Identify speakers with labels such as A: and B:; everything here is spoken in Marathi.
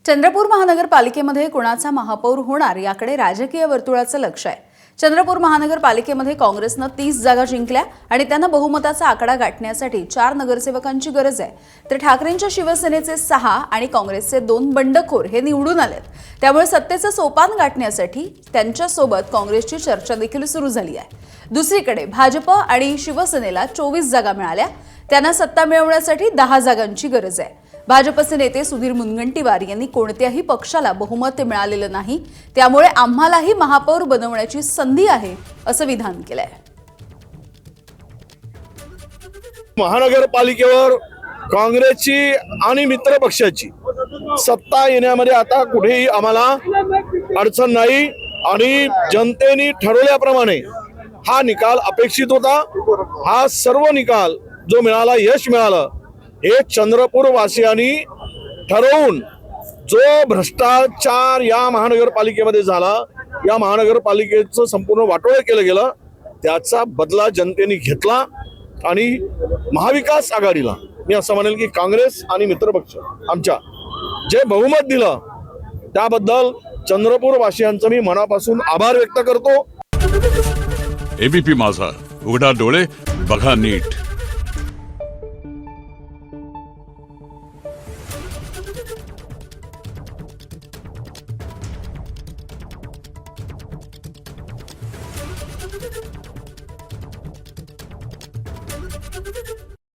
A: चंद्रपूर महानगरपालिकेमध्ये कुणाचा महापौर होणार याकडे राजकीय वर्तुळाचं लक्ष आहे। चंद्रपूर महानगरपालिकेमध्ये काँग्रेसनं 30 जागा जिंकल्या आणि त्यांना बहुमताचा आकडा गाठण्यासाठी 4 नगरसेवकांची गरज आहे। तर ठाकरेंच्या शिवसेनेचे 6 आणि काँग्रेसचे 2 बंडखोर हे निवडून आलेत। त्यामुळे सत्तेचं सोपान गाठण्यासाठी त्यांच्यासोबत काँग्रेसची चर्चा देखील सुरू झाली आहे। दुसरीकडे भाजप आणि शिवसेनेला 24 जागा मिळाल्या, त्यांना सत्ता मिळवण्यासाठी 10 जागांची गरज आहे। भाजपचे नेते सुधीर मुनगंटीवार यांनी कोणत्याही पक्षाला बहुमत मिळालेलं नाही, त्यामुळे आम्हालाही महापौर बनवण्याची संधी आहे असं विधान केलंय।
B: महानगरपालिकेवर काँग्रेसची आणि मित्र पक्षाची सत्ता येण्यामध्ये आता कुठेही आम्हाला अडचण नाही आणि जनतेने ठरवल्याप्रमाणे हा निकाल अपेक्षित होता। हा सर्व निकाल जो मिळाला, यश मिळालं, हे चंद्रपूर वासियांनी ठरवून जो भ्रष्टाचार या महानगरपालिकेमध्ये झाला, या महानगरपालिकेचं संपूर्ण वाटोळं केलं गेलं, त्याचा बदला जनतेने घेतला आणि महाविकास आघाडीला मी असं म्हणेल की काँग्रेस आणि मित्रपक्ष आमच्या जे बहुमत दिलं त्याबद्दल चंद्रपूर वासियांचं मी मनापासून आभार व्यक्त करतो।
C: एबीपी माझा, उघडा डोळे बघा नीट।